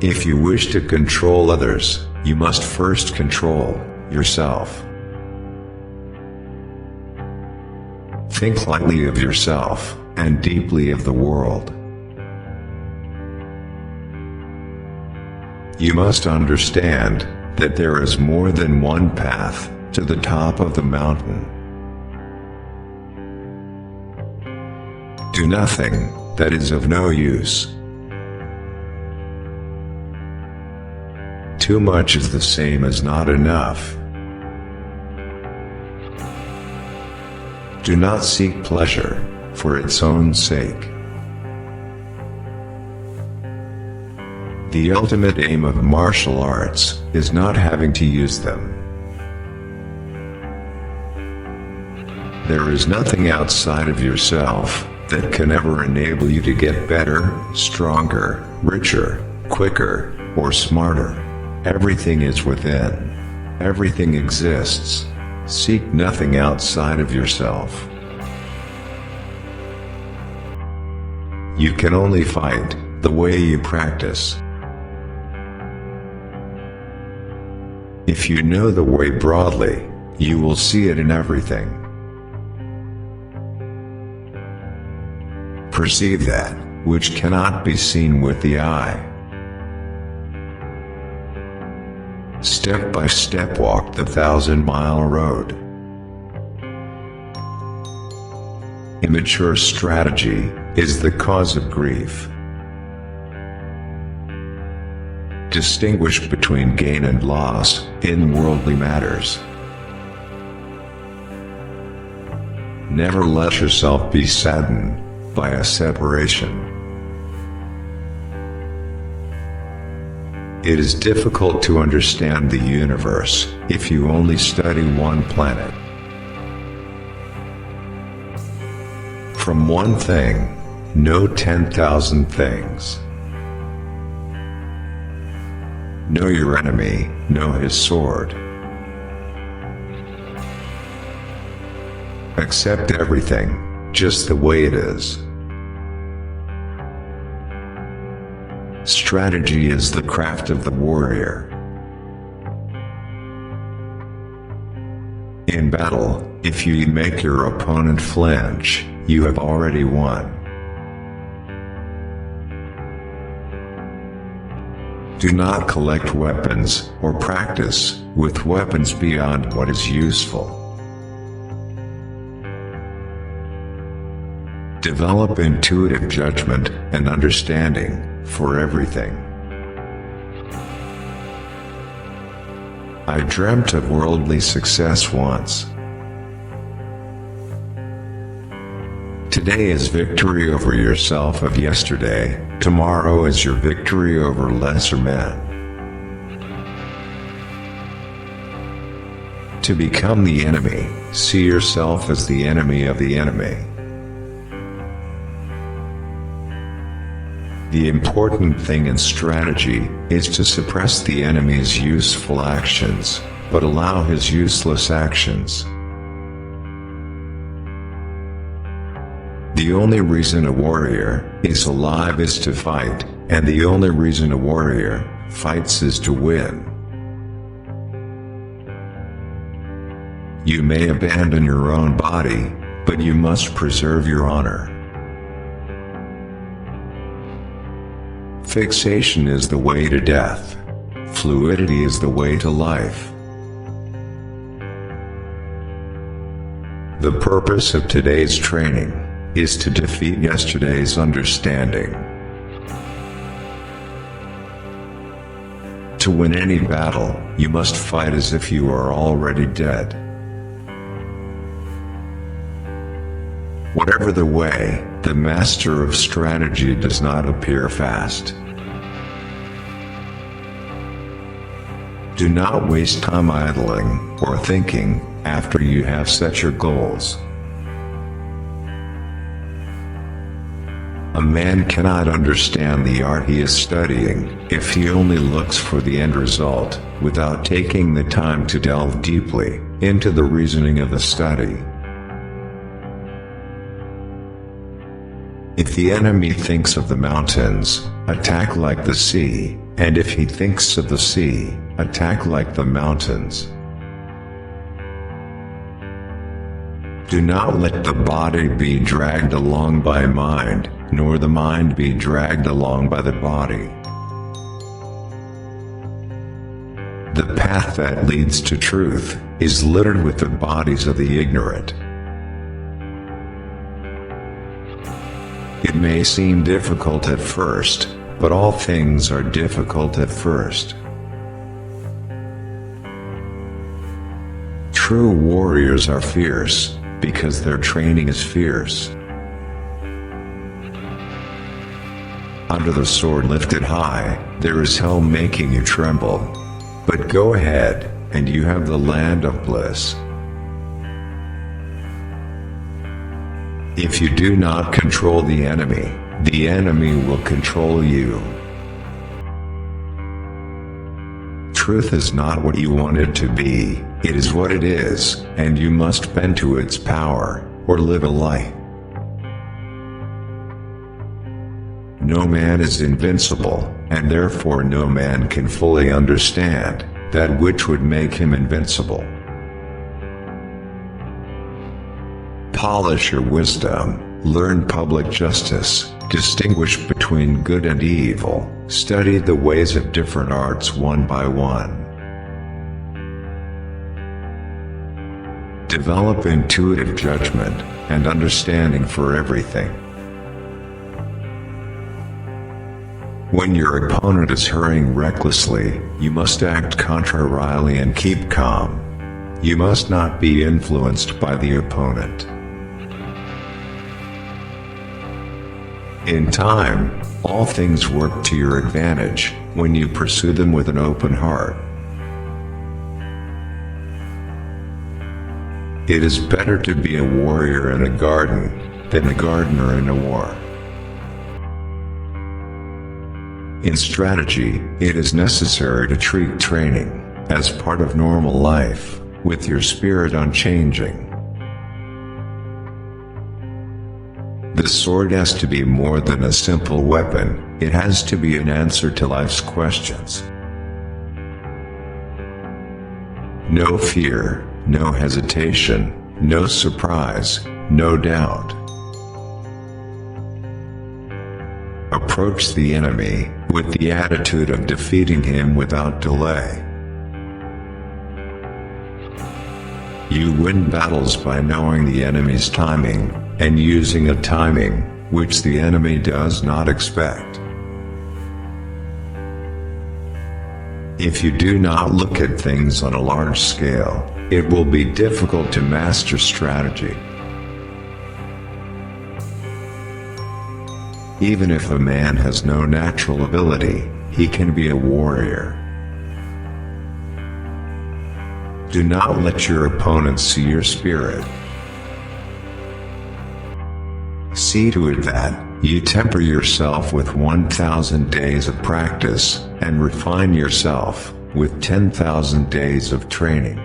If you wish to control others, you must first control yourself. Think lightly of yourself, and deeply of the world. You must understand that there is more than one path to the top of the mountain. Do nothing that is of no use. Too much is the same as not enough. Do not seek pleasure for its own sake. The ultimate aim of martial arts is not having to use them. There is nothing outside of yourself that can ever enable you to get better, stronger, richer, quicker, or smarter. Everything is within. Everything exists. Seek nothing outside of yourself. You can only fight the way you practice. If you know the way broadly, you will see it in everything. Perceive that which cannot be seen with the eye. Step by step walk the 1,000-mile road. Immature strategy is the cause of grief. Distinguish between gain and loss in worldly matters. Never let yourself be saddened by a separation. It is difficult to understand the universe if you only study one planet. From one thing, know 10,000 things. Know your enemy, know his sword. Accept everything, just the way it is. Strategy is the craft of the warrior. In battle, if you make your opponent flinch, you have already won. Do not collect weapons or practice with weapons beyond what is useful. Develop intuitive judgment and understanding for everything. I dreamt of worldly success once. Today is victory over yourself of yesterday, tomorrow is your victory over lesser men. To become the enemy, see yourself as the enemy of the enemy. The important thing in strategy is to suppress the enemy's useful actions, but allow his useless actions. The only reason a warrior is alive is to fight, and the only reason a warrior fights is to win. You may abandon your own body, but you must preserve your honor. Fixation is the way to death. Fluidity is the way to life. The purpose of today's training is to defeat yesterday's understanding. To win any battle, you must fight as if you are already dead. Whatever the way, the master of strategy does not appear fast. Do not waste time idling or thinking after you have set your goals. A man cannot understand the art he is studying if he only looks for the end result, without taking the time to delve deeply into the reasoning of the study. If the enemy thinks of the mountains, attack like the sea, And if he thinks of the sea, attack like the mountains. Do not let the body be dragged along by mind, nor the mind be dragged along by the body. The path that leads to truth is littered with the bodies of the ignorant. It may seem difficult at first, but all things are difficult at first. True warriors are fierce, because their training is fierce. Under the sword lifted high, there is hell making you tremble. But go ahead, and you have the land of bliss. If you do not control the enemy will control you. Truth is not what you want it to be, it is what it is, and you must bend to its power, or live a lie. No man is invincible, and therefore no man can fully understand that which would make him invincible. Polish your wisdom, learn public justice, distinguish between good and evil, study the ways of different arts one by one. Develop intuitive judgment and understanding for everything. When your opponent is hurrying recklessly, you must act contrarily and keep calm. You must not be influenced by the opponent. In time, all things work to your advantage when you pursue them with an open heart. It is better to be a warrior in a garden than a gardener in a war. In strategy, it is necessary to treat training as part of normal life, with your spirit unchanging. The sword has to be more than a simple weapon, it has to be an answer to life's questions. No fear, no hesitation, no surprise, no doubt. Approach the enemy with the attitude of defeating him without delay. You win battles by knowing the enemy's timing, and using a timing which the enemy does not expect. If you do not look at things on a large scale, it will be difficult to master strategy. Even if a man has no natural ability, he can be a warrior. Do not let your opponents see your spirit. See to it that you temper yourself with 1,000 days of practice, and refine yourself with 10,000 days of training.